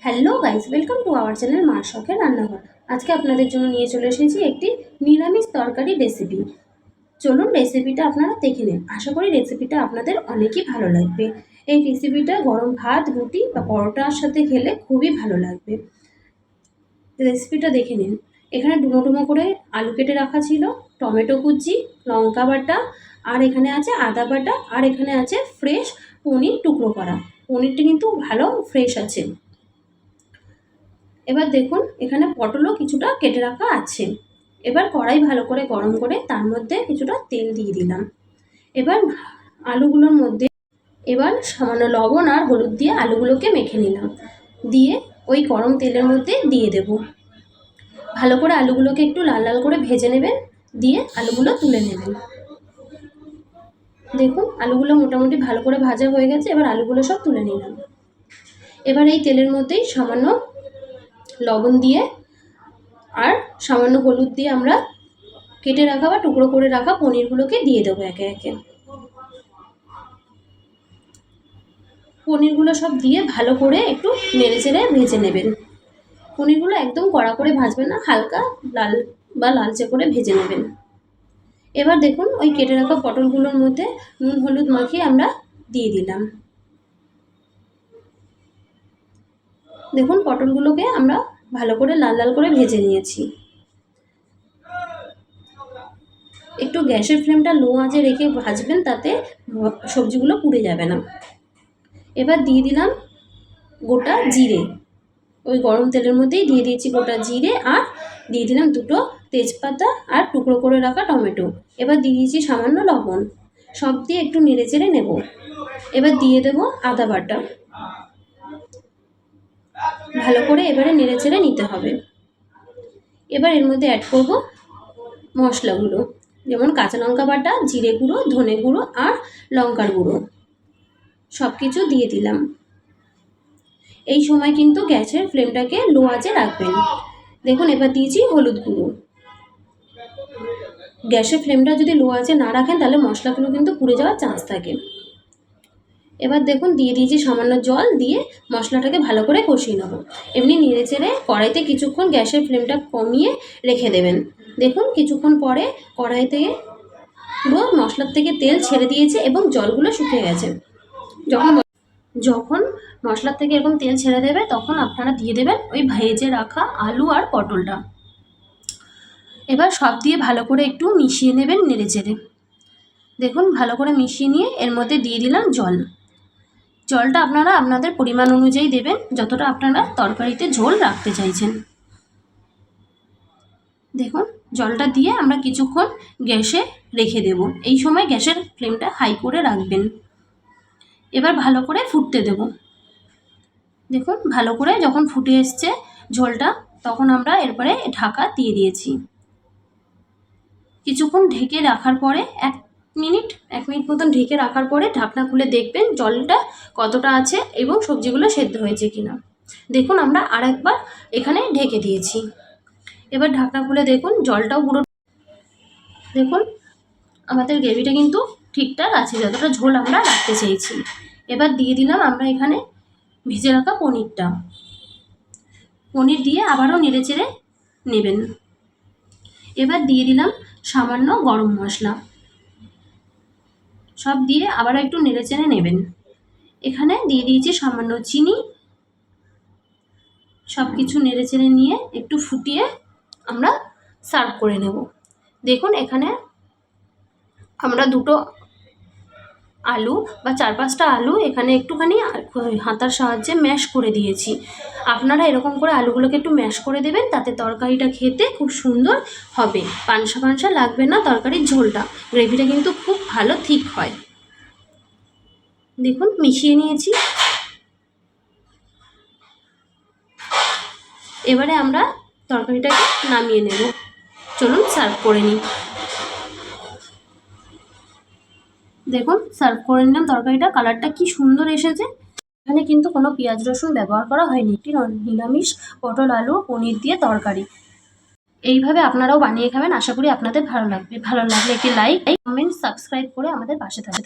Hello guys, welcome to our channel মা শখের রান্নাঘর। আজকে আপনাদের জন্য নিয়ে চলে এসেছি একটি নিরামিষ তরকারি রেসিপি। চলুন রেসিপিটা আপনারা দেখে নিন। আশা করি রেসিপিটা আপনাদের অনেকই ভালো লাগবে। এই রেসিপিটা গরম ভাত, রুটি বা পরোটার সাথে খেলে খুবই ভালো লাগবে। রেসিপিটা দেখে নিন। এখানে ডুমো ডুমো করে আলু কেটে রাখা ছিল, টমেটো কুচি, লঙ্কা বাটা, আর এখানে আছে আদা বাটা, আর এখানে আছে ফ্রেশ পনির টুকরো করা। পনিরটা কিন্তু ভালো ফ্রেশ আছে। এবার দেখুন এখানে পটলও কিছুটা কেটে রাখা আছে। এবার কড়াই ভালো করে গরম করে তার মধ্যে কিছুটা তেল দিয়ে দিলাম। এবার আলুগুলোর মধ্যে সামান্য লবণ আর হলুদ দিয়ে আলুগুলোকে মেখে নিলাম। দিয়ে ওই গরম তেলের মধ্যে দিয়ে দেব। ভালো করে আলুগুলোকে একটু লাল লাল করে ভেজে নেবেন, দিয়ে আলুগুলো তুলে নেবেন। দেখুন আলুগুলো মোটামুটি ভালো করে ভাজা হয়ে গেছে। এবার আলুগুলো সব তুলে নিলাম। এবার এই তেলের মধ্যেই সামান্য লবণ দিয়ে আর সামান্য হলুদ দিয়ে আমরা কেটে রাখা বা টুকরো করে রাখা পনিরগুলোকে দিয়ে দেবো একে একে। পনিরগুলো সব দিয়ে ভালো করে একটু নেড়ে চেড়ে ভেজে নেবেন। পনিরগুলো একদম কড়া করে ভাজবেন না, হালকা লাল বা লালচে করে ভেজে নেবেন। এবার দেখুন ওই কেটে রাখা পটলগুলোর মধ্যে নুন হলুদ মাখিয়ে আমরা দিয়ে দিলাম। দেখুন পটলগুলোকে আমরা ভালো করে লাল লাল করে ভেজে নিয়েছি। একটু গ্যাসের ফ্লেমটা লো আঁচে রেখে ভাজবেন, তাতে সবজিগুলো পুড়ে যাবে না। এবার দিয়ে দিলাম গোটা জিরে। ওই গরম তেলের মধ্যেই দিয়ে দিয়েছি গোটা জিরে, আর দিয়ে দিলাম দুটো তেজপাতা আর টুকরো করে রাখা টমেটো। এবার দিয়ে দিয়েছি সামান্য লবণ। সব দিয়ে একটু নেড়ে চেড়ে নেব। এবার দিয়ে দেব আদা বাটা। ভালো করে এবারে নেড়ে চেড়ে নিতে হবে। এবার এর মধ্যে অ্যাড করব মশলাগুলো, যেমন কাঁচা লঙ্কা বাটা, জিরে গুঁড়ো, ধনে গুঁড়ো আর লঙ্কার গুঁড়ো। সব কিছু দিয়ে দিলাম। এই সময় কিন্তু গ্যাসের ফ্লেমটাকে লো আঁচে রাখবেন। দেখুন এবার দিয়েছি হলুদ গুঁড়ো। গ্যাসের ফ্লেমটা যদি লো আঁচে না রাখেন তাহলে মশলাগুলো কিন্তু পুড়ে যাওয়ার চান্স থাকে। এবার দেখুন দিয়ে দিয়েছি সামান্য জল, দিয়ে মশলাটাকে ভালো করে কষিয়ে নেব। এমনি নেড়ে চেড়ে কড়াইতে কিছুক্ষণ গ্যাসের ফ্লেমটা কমিয়ে রেখে দেবেন। দেখুন কিছুক্ষণ পরে কড়াই থেকে পুরো মশলার থেকে তেল ছেড়ে দিয়েছে এবং জলগুলো শুকিয়ে গেছে। যখন মশলার থেকে এরকম তেল ছেড়ে দেবে তখন আপনারা দিয়ে দেবেন ওই ভেজে রাখা আলু আর পটলটা। এবার সব দিয়ে ভালো করে একটু মিশিয়ে নেবেন নেড়ে চেড়ে। দেখুন ভালো করে মিশিয়ে নিয়ে এর মধ্যে দিয়ে দিলাম জল। জলটা আপনারা আপনাদের পরিমাণ অনুযায়ী দেবেন, যতটা আপনারা তরকারিতে ঝোল রাখতে চাইছেন। দেখুন জলটা দিয়ে আমরা কিছুক্ষণ গ্যাসে রেখে দেব। এই সময় গ্যাসের ফ্লেমটা হাই করে রাখবেন। এবার ভালো করে ফুটতে দেব। দেখুন ভালো করে যখন ফুটে এসছে ঝোলটা, তখন আমরা এরপরে ঢাকা দিয়ে দিয়েছি। কিছুক্ষণ ঢেকে রাখার পরে এক মিনিট মতন ঢেকে রাখার পরে ঢাকনা খুলে দেখবেন জলটা কতটা আছে এবং সবজিগুলো সেদ্ধ হয়েছে কিনা। দেখুন আমরা আরেকবার এখানে ঢেকে দিয়েছি। এবার ঢাকনা খুলে দেখুন জলটাও পুরো, দেখুন আমাদের গ্রেভিটা কিন্তু ঠিকঠাক আছে, যতটা ঝোল আমরা রাখতে চেয়েছি। এবার দিয়ে দিলাম আমরা এখানে ভেজে রাখা পনিরটা। পনির দিয়ে আবারও নেড়ে চেড়ে নেবেন। এবার দিয়ে দিলাম সামান্য গরম মশলা। সব দিয়ে আবারও একটু নেড়ে চেড়ে নেবেন। এখানে দিয়ে দিয়েছি সামান্য চিনি। সব কিছু নেড়ে চেড়ে নিয়ে একটু ফুটিয়ে আমরা সার্ভ করে নেব। দেখুন এখানে আমরা দুটো আলু বা 4-5টা আলু এখানে একটুখানি হাতার সাহায্যে ম্যাশ করে দিয়েছি। আপনারা এরকম করে আলুগুলোকে একটু ম্যাশ করে দেবেন, তাতে তরকারিটা খেতে খুব সুন্দর হবে। পানসা পানসা লাগবে না তরকারির ঝোলটা, গ্রেভিটা কিন্তু খুব ভালো ঠিক হয়। দেখুন মিশিয়ে নিয়েছি। এবারে আমরা তরকারিটাকে নামিয়ে নেব। চলুন সার্ভ করে নিই। দেখুন সার্ভ করে নিলাম তরকারিটা, কালারটা কি সুন্দর এসেছে। এখানে কিন্তু কোনো পেঁয়াজ রসুন ব্যবহার করা হয়নি। একটি নিরামিষ পটল আলু পনির দিয়ে তরকারি। এইভাবে আপনারাও বানিয়ে খাবেন, আশা করি আপনাদের ভালো লাগবে। ভালো লাগলে একটি লাইক, কমেন্ট, সাবস্ক্রাইব করে আমাদের পাশে থাকবেন।